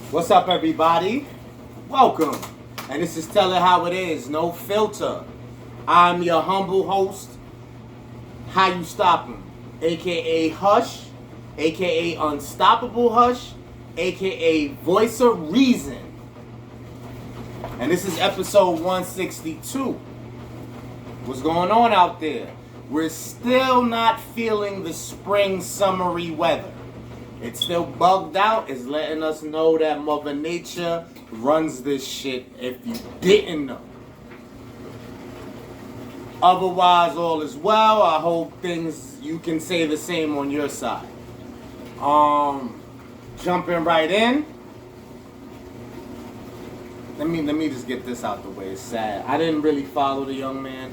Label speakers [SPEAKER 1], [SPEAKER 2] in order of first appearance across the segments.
[SPEAKER 1] What's up, everybody? Welcome. And this is Tell It How It Is, no filter. I'm your humble host, How You Stop 'Em, aka Hush, aka Unstoppable Hush, aka Voice of Reason. And this is episode 162. What's going on out there? We're still not feeling the spring summery weather. It's still bugged out. It's letting us know that Mother Nature runs this shit if you didn't know. Otherwise, all is well. I hope you can say the same on your side. Jumping right in. Let me just get this out the way. It's sad. I didn't really follow the young man.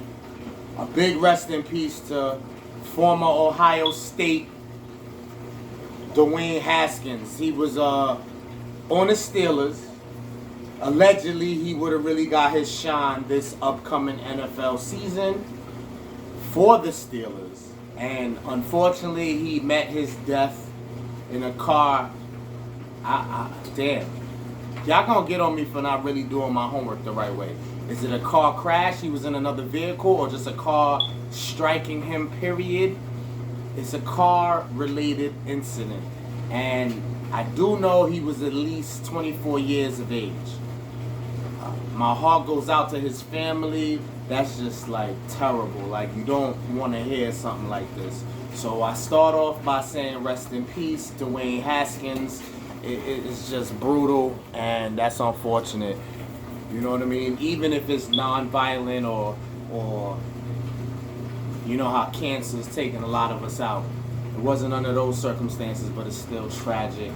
[SPEAKER 1] A big rest in peace to former Ohio State Dwayne Haskins. He was on the Steelers. Allegedly, he would have really got his shine this upcoming NFL season for the Steelers. And unfortunately, he met his death in a car. Damn. Y'all gonna get on me for not really doing my homework the right way. Is it a car crash? He was in another vehicle, or just a car striking him, period? It's a car-related incident. And I do know he was at least 24 years of age. My heart goes out to his family. That's just like terrible. Like, you don't want to hear something like this. So I start off by saying rest in peace, Dwayne Haskins. It's just brutal, and that's unfortunate. You know what I mean? Even if it's non-violent or you know how cancer's taking a lot of us out. It wasn't under those circumstances, but it's still tragic.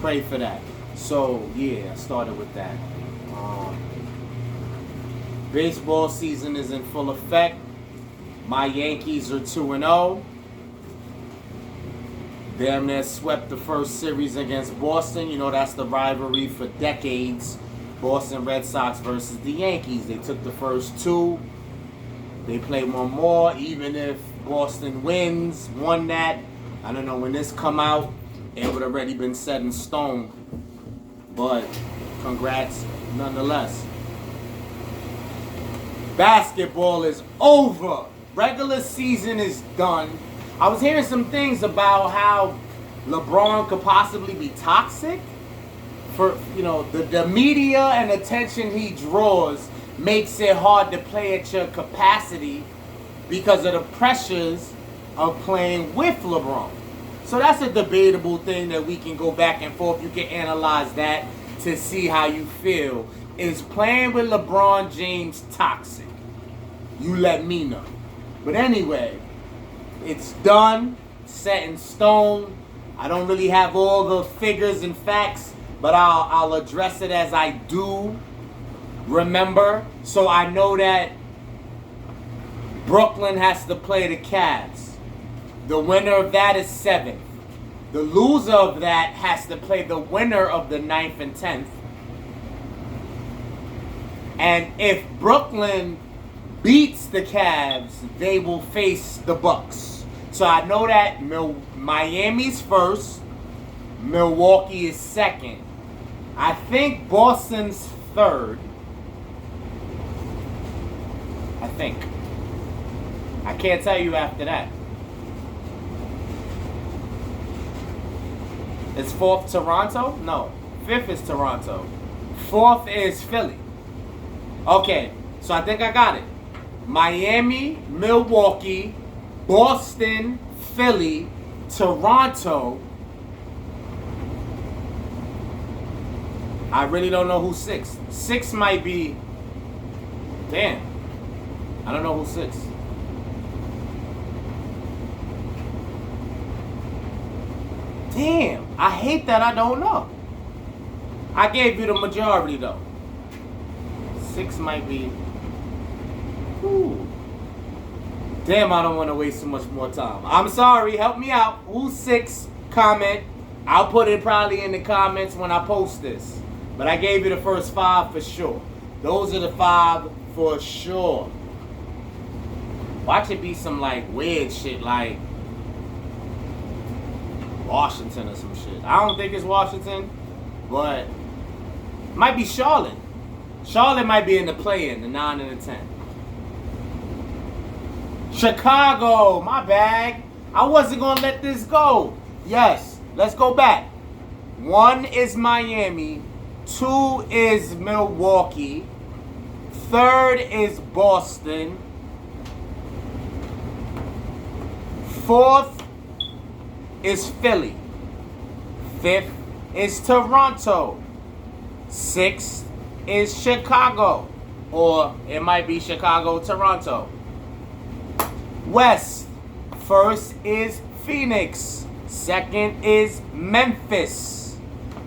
[SPEAKER 1] Pray for that. So, yeah, I started with that. Baseball season is in full effect. My Yankees are 2-0. Damn near swept the first series against Boston. You know, that's the rivalry for decades. Boston Red Sox versus the Yankees. They took the first two. They play one more. Even if Boston won that, I don't know, when this come out, it would have already been set in stone. But congrats nonetheless. Basketball is over. Regular season is done. I was hearing some things about how LeBron could possibly be toxic. For, you know, the media and attention he draws makes it hard to play at your capacity because of the pressures of playing with LeBron. So that's a debatable thing that we can go back and forth. You can analyze that to see how you feel. Is playing with LeBron James toxic? You let me know. But anyway, it's done, set in stone. I don't really have all the figures and facts, but I'll address it as I do remember. So I know that Brooklyn has to play the Cavs. The winner of that is 7th. The loser of that has to play the winner of the 9th and 10th. And if Brooklyn beats the Cavs, they will face the Bucks. So I know that Miami's first, Milwaukee is second. I think Boston's third. I think. I can't tell you after that. Is 4th Toronto? No. 5th is Toronto. 4th is Philly. Okay, so I think I got it. Miami, Milwaukee, Boston, Philly, Toronto. I really don't know who's 6. 6 might be... Damn. I don't know who's 6. Damn. I hate that I don't know. I gave you the majority, though. 6 might be... Ooh. Damn, I don't want to waste so much more time. I'm sorry. Help me out. Who's 6? Comment. I'll put it probably in the comments when I post this. But I gave you the first 5 for sure. Those are the 5 for sure. Watch it be some like weird shit like Washington or some shit. I don't think it's Washington, but might be Charlotte. Charlotte might be in the play-in, the 9 and the 10. Chicago, my bag. I wasn't going to let this go. Yes, let's go back. 1 is Miami. 2 is Milwaukee. 3rd is Boston. 4th is Philly. 5th is Toronto. 6th is Chicago. Or it might be Chicago, Toronto. West. 1st is Phoenix. 2nd is Memphis.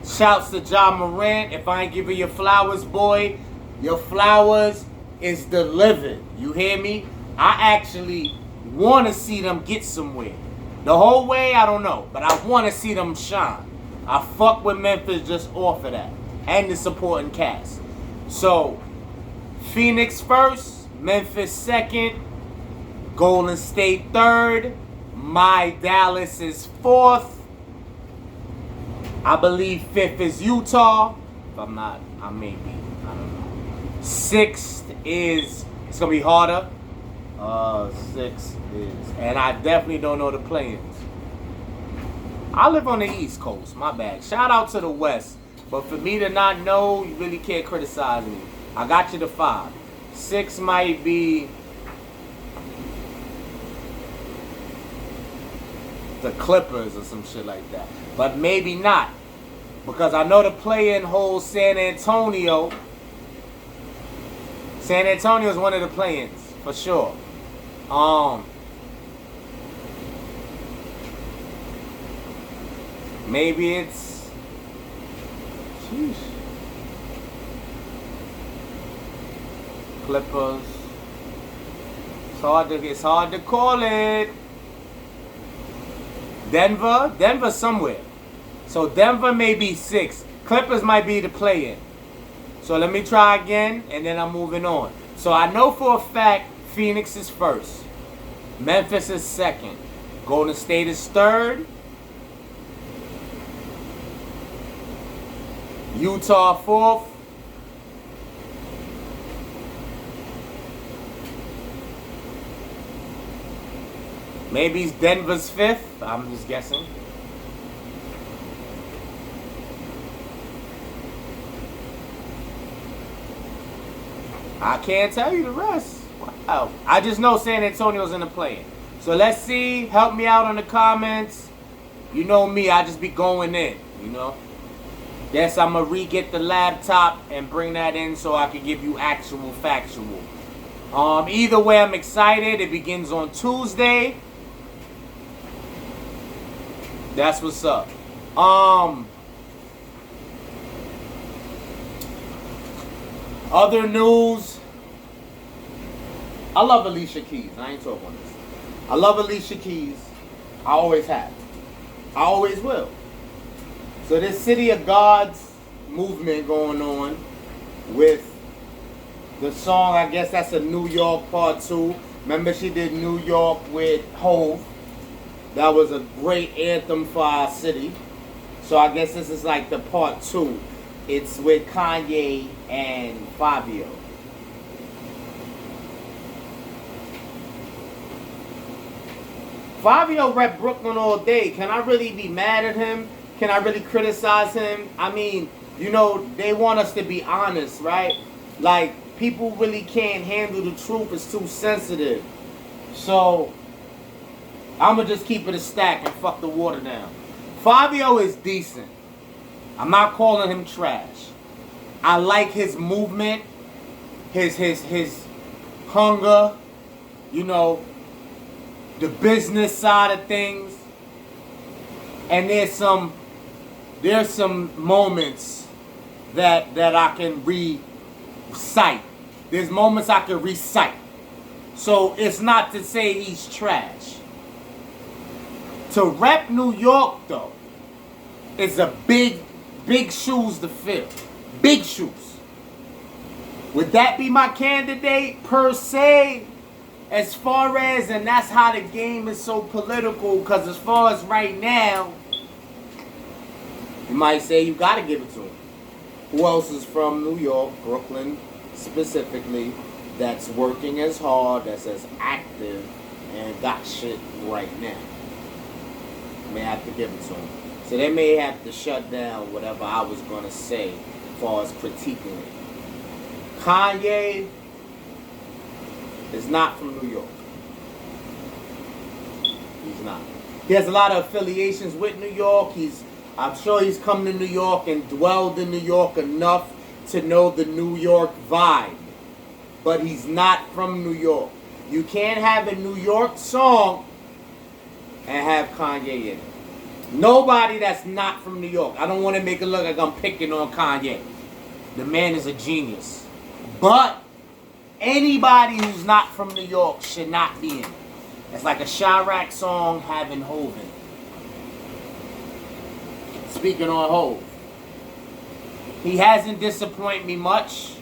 [SPEAKER 1] Shouts to Ja Morant. If I ain't giving you flowers, boy, your flowers is delivered. You hear me? I actually want to see them get somewhere. The whole way, I don't know. But I want to see them shine. I fuck with Memphis just off of that. And the supporting cast. So, Phoenix 1st. Memphis 2nd. Golden State 3rd. My Dallas is 4th. I believe 5th is Utah. If I'm not, I may be. I don't know. 6th is, it's going to be harder. 6th is, and I definitely don't know the play-ins. I live on the East Coast, my bad. Shout out to the West. But for me to not know, you really can't criticize me. I got you to 5. 6 might be the Clippers or some shit like that. But maybe not. Because I know the play-in holds San Antonio. San Antonio is one of the play-ins, for sure. Maybe it's... Sheesh. Clippers. It's hard to call it. Denver somewhere. So Denver may be 6. Clippers might be the play-in. So let me try again, and then I'm moving on. So I know for a fact Phoenix is 1st. Memphis is 2nd. Golden State is 3rd. Utah 4th. Maybe it's Denver's 5th. I'm just guessing. I can't tell you the rest. Wow. I just know San Antonio's in the play-in. So let's see. Help me out on the comments. You know me. I just be going in, you know. Yes, I'm going to re-get the laptop and bring that in so I can give you actual factual. Either way, I'm excited. It begins on Tuesday. That's what's up. Other news. I love Alicia Keys. I ain't talking on this. I love Alicia Keys. I always have. I always will. So this City of Gods movement going on with the song, I guess that's a New York part 2. Remember she did New York with Hove. That was a great anthem for our city. So I guess this is like the part 2. It's with Kanye and Fabio. Fabio rep Brooklyn all day. Can I really be mad at him? Can I really criticize him? I mean, you know, they want us to be honest, right? Like, people really can't handle the truth. It's too sensitive. So, I'm going to just keep it a stack and fuck the water down. Fabio is decent. I'm not calling him trash. I like his movement, his hunger, you know, the business side of things. And there's some moments that I can recite. There's moments I can recite. So it's not to say he's trash. To rep New York though, is a big shoes to fill. Big shoes. Would that be my candidate per se? As far as, and that's how the game is so political, because as far as right now, You might say you got to give it to him. Who else is from New York, Brooklyn specifically, that's working as hard, that's as active, and got shit right now? May have to give it to him. So they may have to shut down whatever I was going to say as far as critiquing it. Kanye is not from New York. He's not. He has a lot of affiliations with New York. I'm sure he's come to New York and dwelled in New York enough to know the New York vibe. But he's not from New York. You can't have a New York song and have Kanye in it. Nobody that's not from New York. I don't want to make it look like I'm picking on Kanye. The man is a genius. But anybody who's not from New York should not be in it. It's like a Chirac song having Hov in it. Speaking on Hov, he hasn't disappointed me much,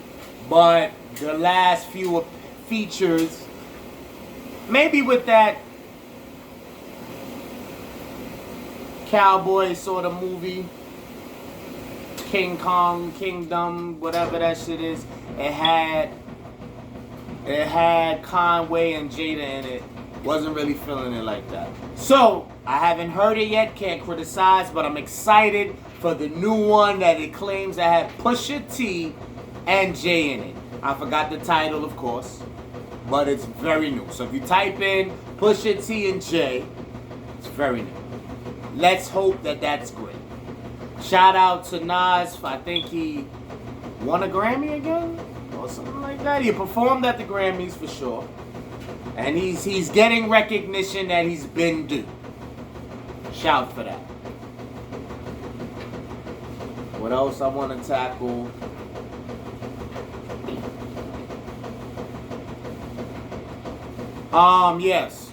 [SPEAKER 1] but the last few features, maybe with that cowboy sort of movie, King Kong, Kingdom, whatever that shit is, it had Conway and Jada in it. Wasn't really feeling it like that. So, I haven't heard it yet, can't criticize, but I'm excited for the new one that it claims that had Pusha T and Jay in it. I forgot the title, of course, but it's very new. So if you type in Pusha T and Jay, it's very new. Let's hope that that's great. Shout out to Nas. I think he won a Grammy again or something like that. He performed at the Grammys for sure. And he's getting recognition that he's been due. Shout for that. What else I want to tackle? Yes.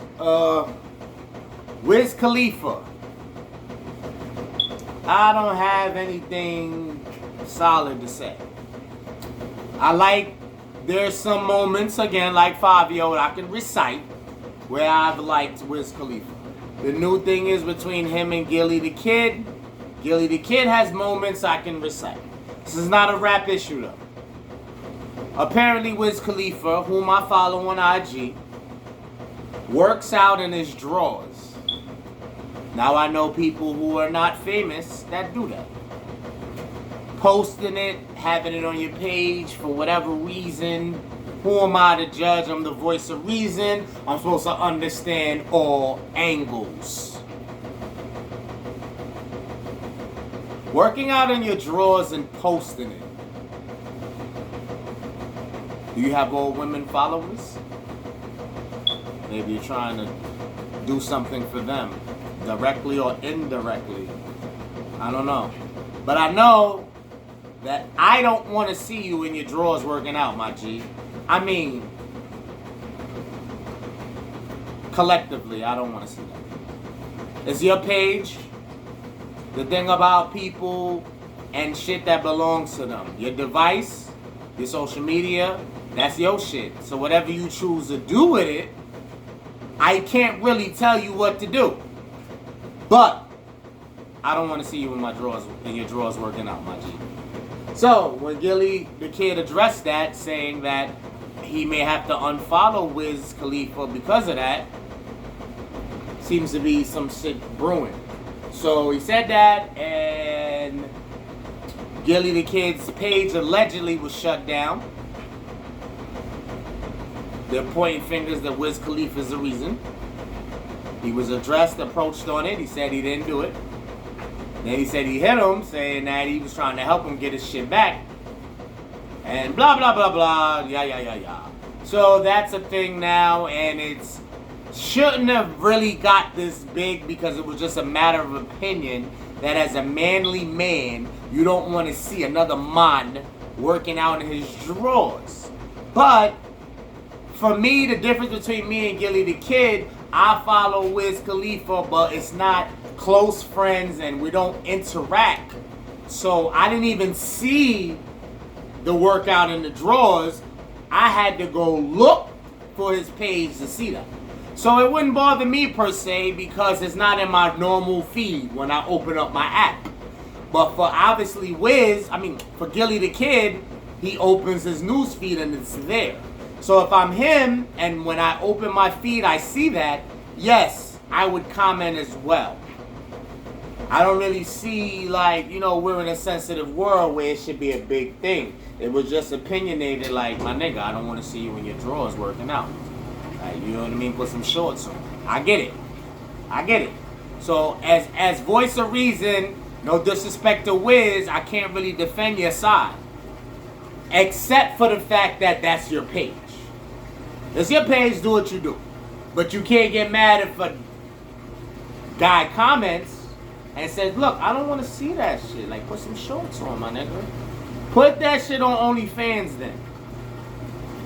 [SPEAKER 1] Wiz Khalifa. I don't have anything solid to say. There's some moments, again, like Fabio, I can recite where I've liked Wiz Khalifa. The new thing is between him and Gillie the Kid. Gillie the Kid has moments I can recite. This is not a rap issue, though. Apparently, Wiz Khalifa, whom I follow on IG, works out in his drawers. Now, I know people who are not famous that do that. Posting it, having it on your page for whatever reason. Who am I to judge? I'm the voice of reason. I'm supposed to understand all angles. Working out in your drawers and posting it. Do you have old women followers? Maybe you're trying to do something for them, directly or indirectly. I don't know. But I know that I don't want to see you in your drawers working out, my G. I mean, collectively, I don't want to see that. It's your page. The thing about people and shit that belongs to them. Your device, your social media, that's your shit. So whatever you choose to do with it, I can't really tell you what to do. But I don't want to see you in your drawers working out, my G. So, when Gillie the Kid addressed that, saying that he may have to unfollow Wiz Khalifa because of that, seems to be some shit brewing. So, he said that, and Gillie the Kid's page allegedly was shut down. They're pointing fingers that Wiz Khalifa is the reason. He was approached on it. He said he didn't do it. Then he said he hit him, saying that he was trying to help him get his shit back. And blah, blah, blah, blah, yeah. So that's a thing now, and it's shouldn't have really got this big because it was just a matter of opinion that as a manly man, you don't want to see another man working out in his drawers. But for me, the difference between me and Gillie the Kid, I follow Wiz Khalifa, but it's not close friends and we don't interact. So I didn't even see the workout in the drawers. I had to go look for his page to see that. So it wouldn't bother me per se because it's not in my normal feed when I open up my app. But for obviously for Gillie the Kid, he opens his news feed and it's there. So if I'm him and when I open my feed I see that, yes, I would comment as well. I don't really see, like, we're in a sensitive world where it should be a big thing. It was just opinionated, like, my nigga, I don't want to see you in your drawers working out. Like, you know what I mean? Put some shorts on. I get it. So, as voice of reason, no disrespect to Wiz, I can't really defend your side. Except for the fact that that's your page. It's your page, do what you do. But you can't get mad if a guy comments and says, look, I don't want to see that shit. Like, put some shorts on, my nigga. Put that shit on OnlyFans then.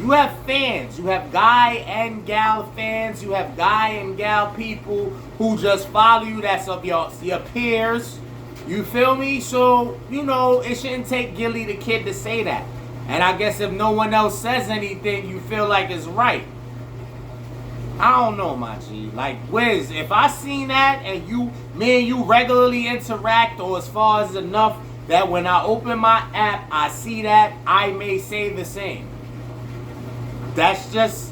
[SPEAKER 1] You have fans. You have guy and gal fans. You have guy and gal people who just follow you. That's of your peers. You feel me? So, it shouldn't take Gillie the Kid to say that. And I guess if no one else says anything, you feel like it's right. I don't know, my G. Like, Wiz, if I seen that and me and you regularly interact, or as far as enough that when I open my app, I see that, I may say the same. That's just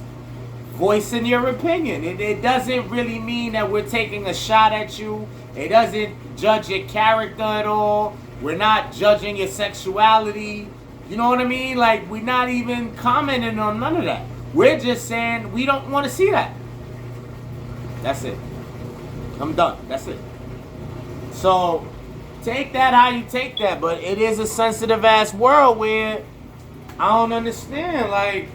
[SPEAKER 1] voicing your opinion. It doesn't really mean that we're taking a shot at you. It doesn't judge your character at all. We're not judging your sexuality. You know what I mean? Like, we're not even commenting on none of that. We're just saying we don't want to see that. That's it. I'm done. That's it. So, take that how you take that. But it is a sensitive ass world where I don't understand. Like,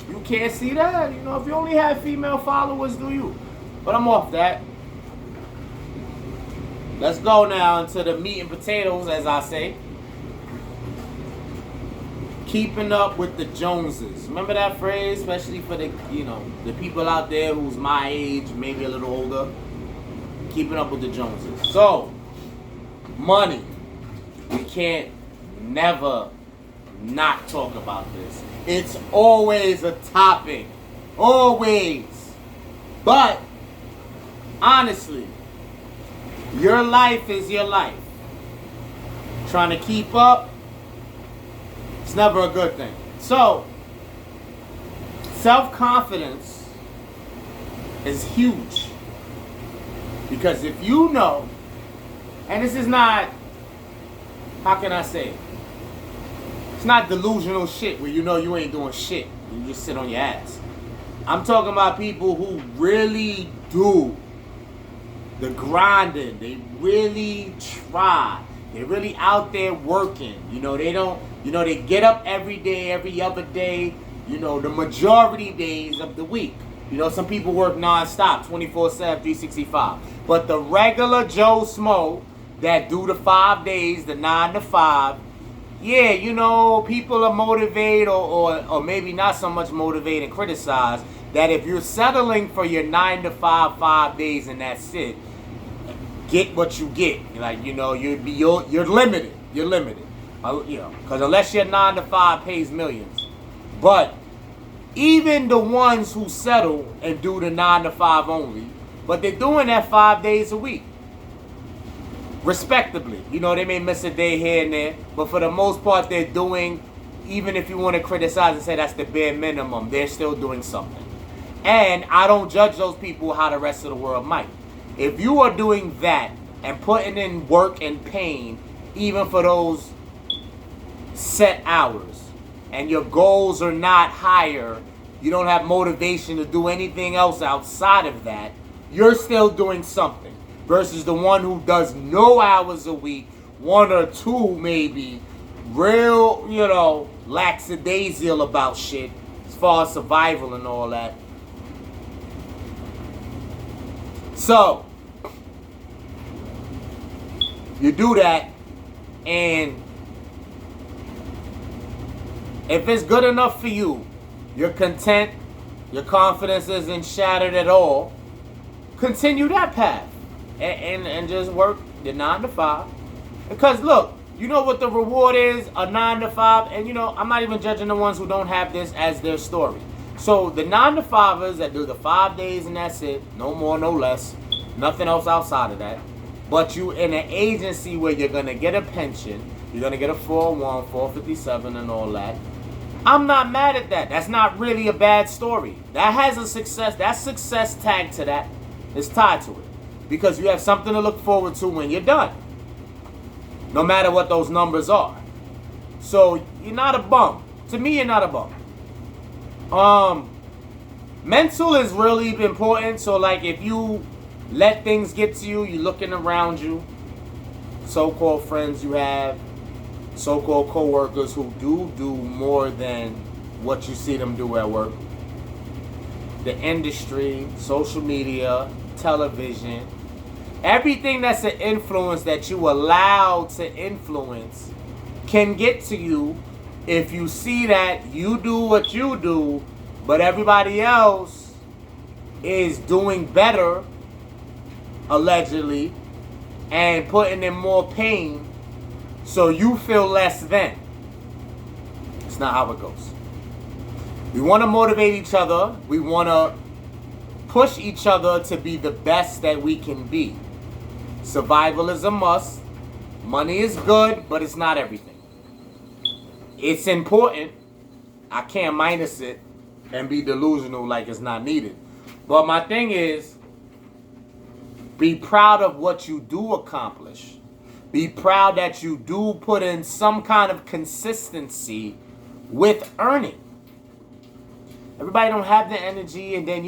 [SPEAKER 1] you can't see that. If you only have female followers, do you? But I'm off that. Let's go now into the meat and potatoes, as I say. Keeping up with the Joneses. Remember that phrase? Especially for the people out there who's my age, maybe a little older. Keeping up with the Joneses. So, money. We can't never not talk about this. It's always a topic. Always. But, honestly, your life is your life. Trying to keep up, it's never a good thing. So, self-confidence is huge. Because if you know, and this is not, how can I say it? It's not delusional shit where you ain't doing shit. You just sit on your ass. I'm talking about people who really do the grinding. They really try. They're really out there working. They don't, they get up every day, every other day, the majority days of the week. Some people work non-stop, 24/7, 365. But the regular Joe Smo that do the 5 days, the 9 to 5, yeah, people are motivated or maybe not so much motivated and criticize that if you're settling for your 9 to 5, 5 days and that's it, get what you get. Like, you're limited. You're limited. Because unless your 9 to 5 pays millions. But even the ones who settle and do the 9 to 5 only, but they're doing that 5 days a week. Respectably. They may miss a day here and there, but for the most part they're doing, even if you want to criticize and say that's the bare minimum, they're still doing something. And I don't judge those people how the rest of the world might. If you are doing that and putting in work and pain, even for those set hours, and your goals are not higher, you don't have motivation to do anything else outside of that, you're still doing something. Versus the one who does no hours a week, 1 or 2 maybe, real, lackadaisical about shit, as far as survival and all that. So, you do that, and if it's good enough for you, you're content, your confidence isn't shattered at all, continue that path. And just work the 9 to 5. Because look, you know what the reward is, a 9 to 5, and I'm not even judging the ones who don't have this as their story. So the 9 to 5ers that do the 5 days and that's it, no more, no less, nothing else outside of that. but you in an agency where you're going to get a pension, you're going to get a 401, 457 and all that. I'm not mad at that. That's not really a bad story. That has a success. That success tag to that is tied to it. Because you have something to look forward to when you're done. No matter what those numbers are. So you're not a bum. To me, you're not a bum. Mental is really important. So like if you let things get to you, you're looking around you. So-called friends you have. So-called co-workers who do more than what you see them do at work. The industry, social media, television. Everything that's an influence that you allow to influence can get to you if you see that you do what you do, but everybody else is doing better, allegedly, and putting in more pain, so you feel less than. It's not how it goes. We want to motivate each other. We want to push each other to be the best that we can be. Survival is a must. Money is good, but it's not everything. It's important. I can't minus it and be delusional like it's not needed. But my thing is, be proud of what you do accomplish. Be proud that you do put in some kind of consistency with earning. Everybody don't have the energy, and then,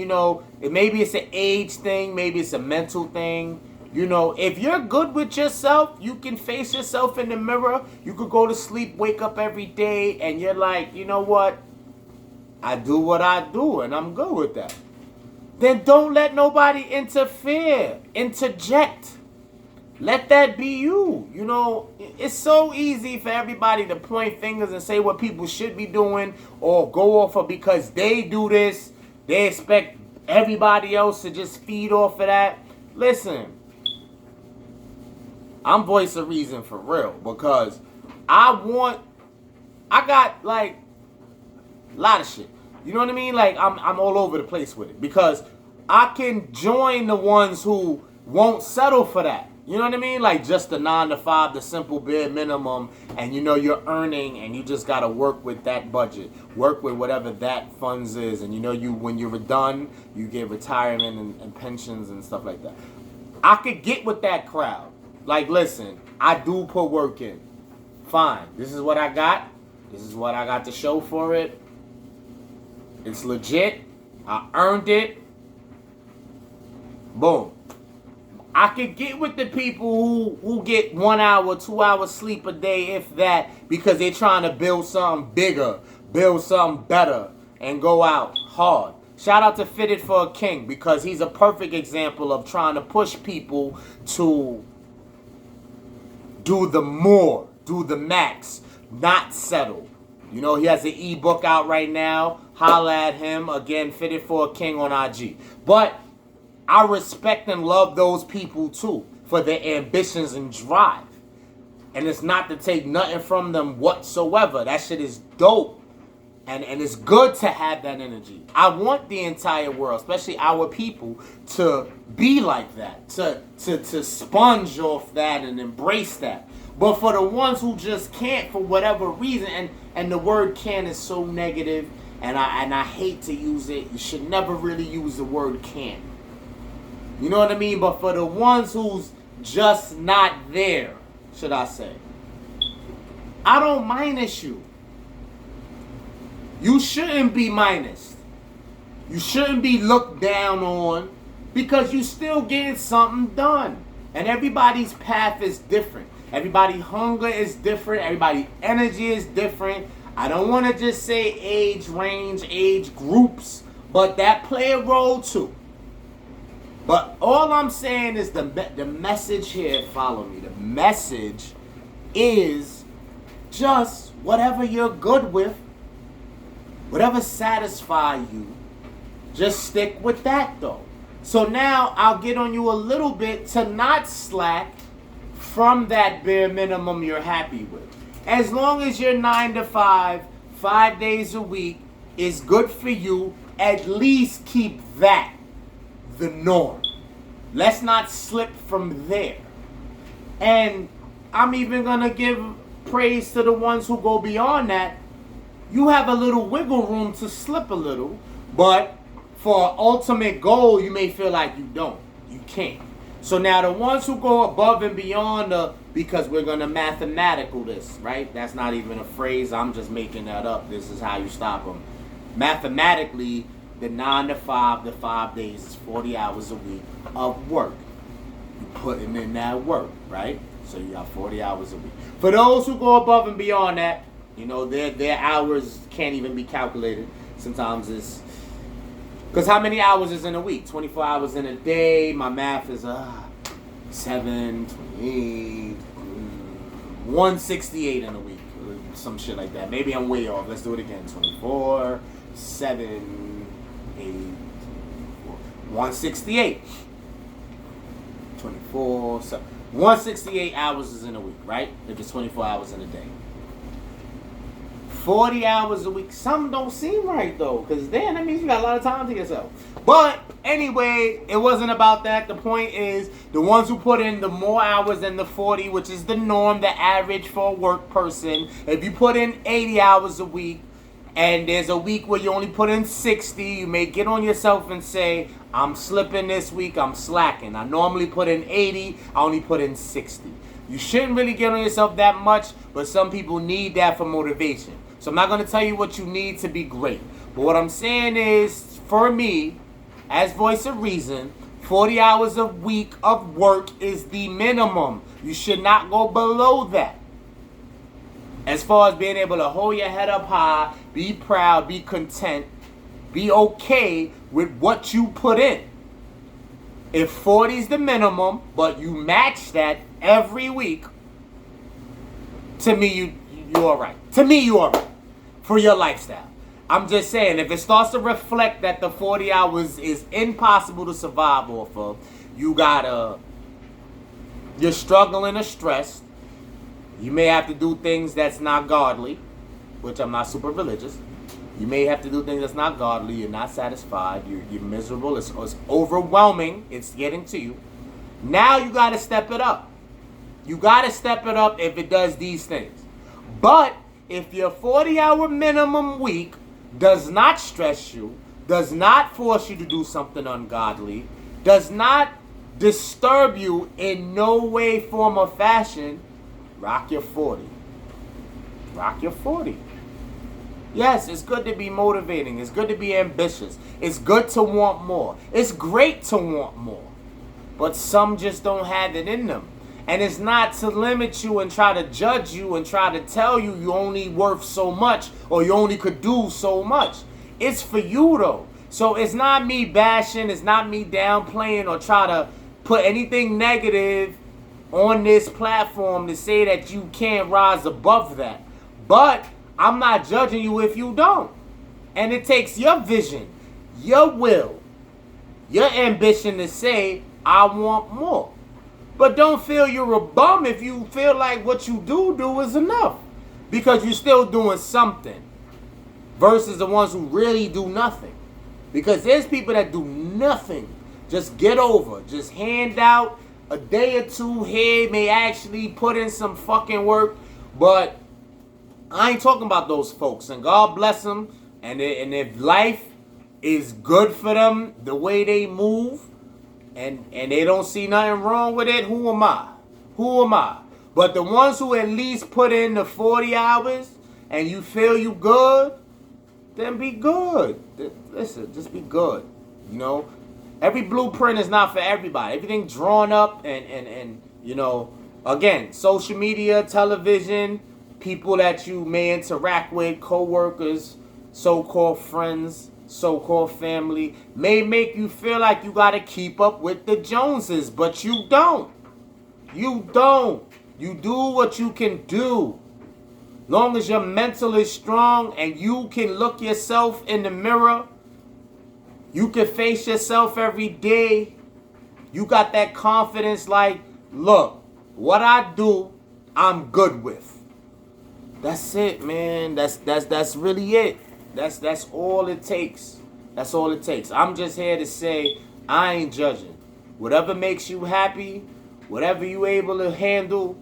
[SPEAKER 1] maybe it's an age thing, maybe it's a mental thing. If you're good with yourself, you can face yourself in the mirror. You could go to sleep, wake up every day, and you're like, you know what? I do what I do, and I'm good with that. Then don't let nobody interject. Let that be you. It's so easy for everybody to point fingers and say what people should be doing or go off of because they do this. They expect everybody else to just feed off of that. Listen, I'm voice of reason for real because I got like a lot of shit. You know what I mean? Like I'm all over the place with it because I can join the ones who won't settle for that. You know what I mean? Like just the 9 to 5, the simple bare minimum, and you're earning and you just gotta work with that budget. Work with whatever that funds is, and when you're done, you get retirement and pensions and stuff like that. I could get with that crowd. Like, listen, I do put work in. Fine. This is what I got. This is what I got to show for it. It's legit. I earned it. Boom. I could get with the people who get 1 hour, 2 hours sleep a day, if that, because they're trying to build something bigger, build something better, and go out hard. Shout out to Fitted for a King because he's a perfect example of trying to push people to do the more, do the max, not settle. He has an ebook out right now. Holla at him. Again, Fitted for a King on IG. But I respect and love those people too for their ambitions and drive. And it's not to take nothing from them whatsoever. That shit is dope. And it's good to have that energy. I want the entire world, especially our people, to be like that. To sponge off that and embrace that. But for the ones who just can't for whatever reason, and the word "can" is so negative, and I hate to use it. You should never really use the word "can." You know what I mean? But for the ones who's just not there, should I say, I don't minus you. You shouldn't be minused. You shouldn't be looked down on because you still getting something done. And everybody's path is different. Everybody's hunger is different. Everybody's energy is different. I don't want to just say age range, age groups, but that play a role too. But all I'm saying is the message here, follow me. The message is just whatever you're good with, whatever satisfies you, just stick with that though. So now I'll get on you a little bit to not slack from that bare minimum you're happy with. As long as you're 9 to 5, 5 days a week is good for you, at least keep that the norm. Let's not slip from there. And I'm even going to give praise to the ones who go beyond that. You have a little wiggle room to slip a little, but for an ultimate goal, you may feel like you don't. You can't. So now the ones who go above and beyond because we're going to mathematical this, right? That's not even a phrase. I'm just making that up. This is how you stop them. Mathematically, the 9 to 5, the 5 days is 40 hours a week of work. You're putting in that work, right? So you got 40 hours a week. For those who go above and beyond that, you know, their hours can't even be calculated. Sometimes it's... Because how many hours is in a week? 24 hours in a day. My math is 7, 28, 168 in a week. Some shit like that. Maybe I'm way off. Let's do it again. 24, 7, 8, 168. 24, 7. 168 hours is in a week, right? If it's 24 hours in a day. 40 hours a week. Some don't seem right, though, because then that means you got a lot of time to yourself. But anyway, it wasn't about that. The point is, the ones who put in the more hours than the 40, which is the norm, the average for a work person. If you put in 80 hours a week, and there's a week where you only put in 60, you may get on yourself and say, I'm slipping this week, I'm slacking. I normally put in 80, I only put in 60. You shouldn't really get on yourself that much, but some people need that for motivation. So I'm not going to tell you what you need to be great. But what I'm saying is, for me, as voice of reason, 40 hours a week of work is the minimum. You should not go below that. As far as being able to hold your head up high, be proud, be content, be okay with what you put in. If 40 is the minimum, but you match that every week, to me, you're all right. To me, you're all right for your lifestyle. I'm just saying, if it starts to reflect that the 40 hours is impossible to survive off of, you're struggling or stressed. You may have to do things that's not godly, which I'm not super religious. You may have to do things that's not godly. You're not satisfied. You're miserable. It's overwhelming. It's getting to you. Now you got to step it up. You got to step it up if it does these things. But if your 40-hour minimum week does not stress you, does not force you to do something ungodly, does not disturb you in no way, form, or fashion, rock your 40. Rock your 40. Yes, it's good to be motivating. It's good to be ambitious. It's good to want more. It's great to want more. But some just don't have it in them. And it's not to limit you and try to judge you and try to tell you you only worth so much or you only could do so much. It's for you, though. So it's not me bashing. It's not me downplaying or try to put anything negative on this platform to say that you can't rise above that. But I'm not judging you if you don't. And it takes your vision, your will, your ambition to say, I want more. But don't feel you're a bum if you feel like what you do is enough. Because you're still doing something. Versus the ones who really do nothing. Because there's people that do nothing. Just get over. Just hand out a day or two here. May actually put in some fucking work. But I ain't talking about those folks. And God bless them. And if life is good for them, the way they move, and they don't see nothing wrong with it, who am I? Who am I? But the ones who at least put in the 40 hours and you feel you good, then be good. Listen, just be good. You know, every blueprint is not for everybody. Everything drawn up and you know, again, social media, television, people that you may interact with, co-workers, so-called friends, so-called family, may make you feel like you got to keep up with the Joneses, but you don't. You don't. You do what you can do. Long as your mental is strong and you can look yourself in the mirror, you can face yourself every day. You got that confidence like, look, what I do, I'm good with. That's it, man. That's really it. That's all it takes. That's all it takes. I'm just here to say I ain't judging. Whatever makes you happy, Whatever you able to handle,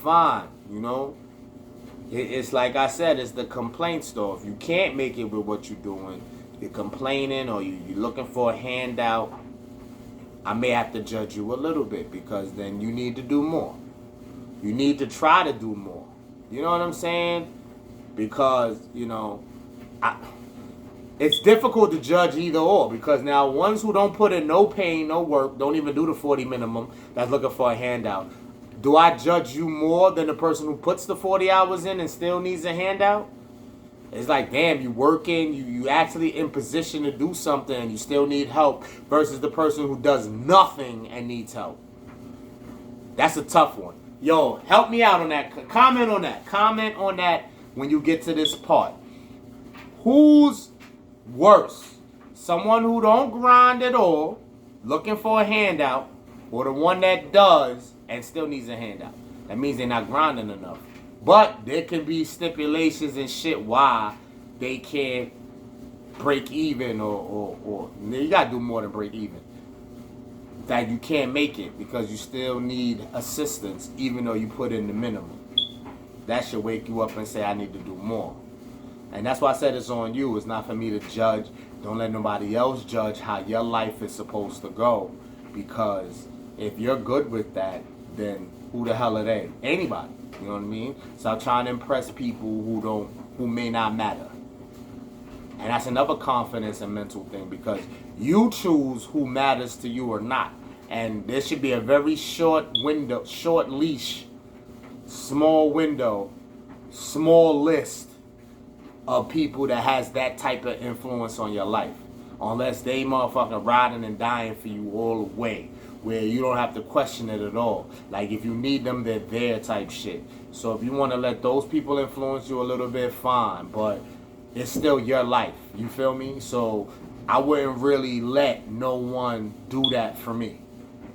[SPEAKER 1] fine, you know. It's like I said, it's the complaint store. If you can't make it with what you're doing, you're complaining or you're looking for a handout, I may have to judge you a little bit, because then you need to do more. You need to try to do more. You know what I'm saying? Because, you know, it's difficult to judge either or, because now ones who don't put in no pain, no work, don't even do the 40 minimum, that's looking for a handout. Do I judge you more than the person who puts the 40 hours in and still needs a handout? It's like, damn, you working, you actually in position to do something and you still need help, versus the person who does nothing and needs help. That's a tough one. Yo, help me out on that. Comment on that. Comment on that when you get to this part. Who's worse? Someone who don't grind at all, looking for a handout, or the one that does and still needs a handout? That means they're not grinding enough. But there can be stipulations and shit why they can't break even, or you gotta do more than break even. That you can't make it because you still need assistance even though you put in the minimum. That should wake you up and say, I need to do more. And that's why I said it's on you. It's not for me to judge. Don't let nobody else judge how your life is supposed to go, because if you're good with that, then who the hell are they? Anybody. You know what I mean? Stop trying to impress people who may not matter. And that's another confidence and mental thing, because you choose who matters to you or not. And there should be a very short window, short leash, small window, small list of people that has that type of influence on your life. Unless they motherfucking riding and dying for you all the way, where you don't have to question it at all. Like, if you need them, they're there type shit. So if you want to let those people influence you a little bit, fine. But it's still your life. You feel me? So I wouldn't really let no one do that for me.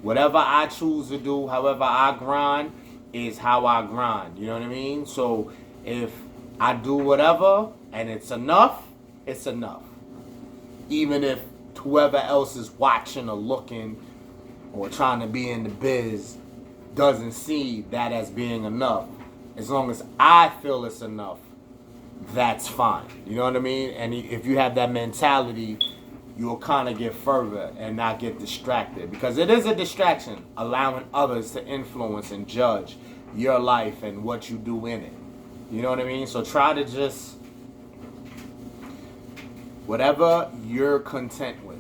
[SPEAKER 1] Whatever I choose to do, however I grind, is how I grind. You know what I mean? So if I do whatever and it's enough, it's enough. Even if whoever else is watching or looking or trying to be in the biz doesn't see that as being enough, as long as I feel it's enough, that's fine. You know what I mean? And if you have that mentality, you'll kind of get further and not get distracted, because it is a distraction, allowing others to influence and judge your life and what you do in it. You know what I mean? So try to just, whatever you're content with,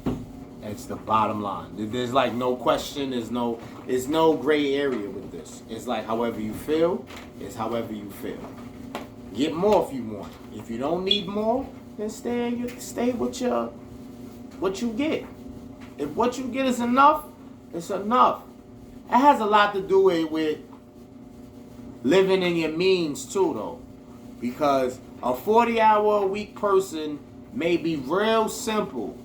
[SPEAKER 1] it's the bottom line. There's like no question, there's no gray area with this. It's like however you feel, it's however you feel. Get more if you want. If you don't need more, then stay with what you get. If what you get is enough, it's enough. It has a lot to do with living in your means too, though. Because a 40-hour-a-week person may be real simple,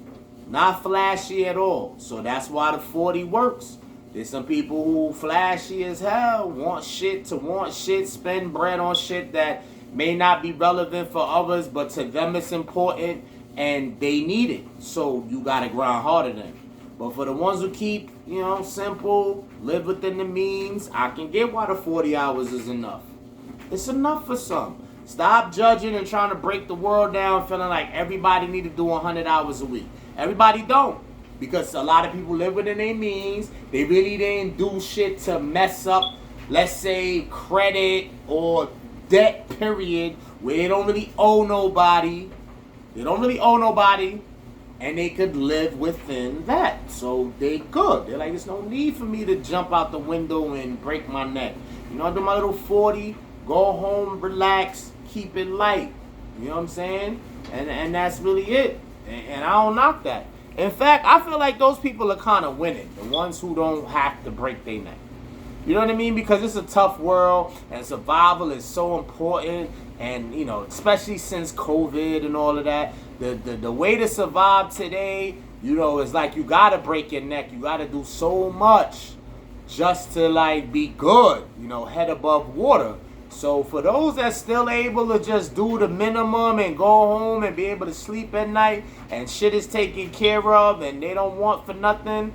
[SPEAKER 1] not flashy at all. So that's why the 40 works. There's some people who flashy as hell, want shit, spend bread on shit that may not be relevant for others, but to them it's important and they need it. So you gotta grind harder than. But for the ones who keep, simple, live within the means, I can get why the 40 hours is enough. It's enough for some. Stop judging and trying to break the world down, feeling like everybody need to do 100 hours a week. Everybody don't. Because a lot of people live within their means. They really didn't do shit to mess up, let's say, credit or debt, period, where they don't really owe nobody. And they could live within that. So they good. They're like, there's no need for me to jump out the window and break my neck. I do my little 40, go home, relax, keep it light. You know what I'm saying? And that's really it. And I don't knock that. In fact, I feel like those people are kind of winning. The ones who don't have to break their neck. You know what I mean? Because it's a tough world and survival is so important. And, especially since COVID and all of that, the way to survive today, is like you got to break your neck. You got to do so much just to, be good, head above water. So for those that's still able to just do the minimum and go home and be able to sleep at night and shit is taken care of and they don't want for nothing,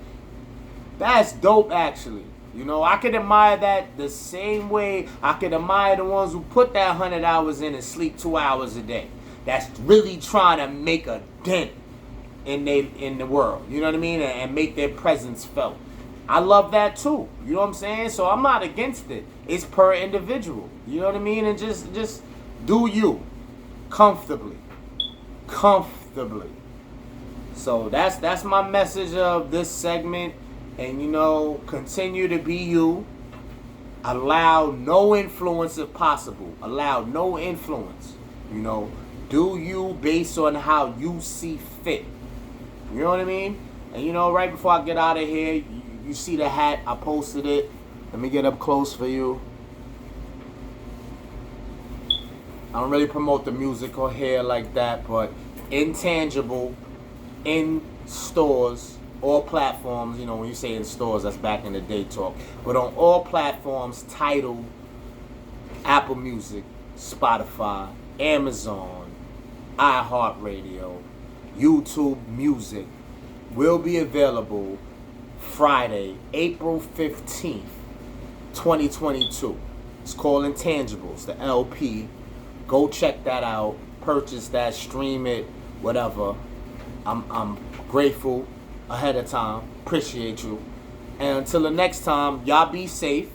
[SPEAKER 1] that's dope actually. You know, I can admire that the same way I can admire the ones who put that 100 hours in and sleep 2 hours a day. That's really trying to make a dent in the world. You know what I mean? And make their presence felt. I love that too. You know what I'm saying? So I'm not against it. It's per individual. You know what I mean? And just do you comfortably. Comfortably. So that's my message of this segment. And, you know, continue to be you. Allow no influence if possible. Allow no influence. You know, do you based on how you see fit. You know what I mean? And, you know, right before I get out of here, you see the hat. I posted it. Let me get up close for you. I don't really promote the music or hair like that, but Intangible in stores, all platforms. You know, when you say in stores, that's back in the day talk. But on all platforms, Tidal, Apple Music, Spotify, Amazon, iHeartRadio, YouTube Music will be available Friday, April 15th, 2022. It's called Intangibles, the LP. Go check that out. Purchase that, stream it, whatever. I'm grateful ahead of time. Appreciate you. And until the next time, y'all be safe.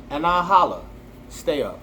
[SPEAKER 1] And I'll holla. Stay up.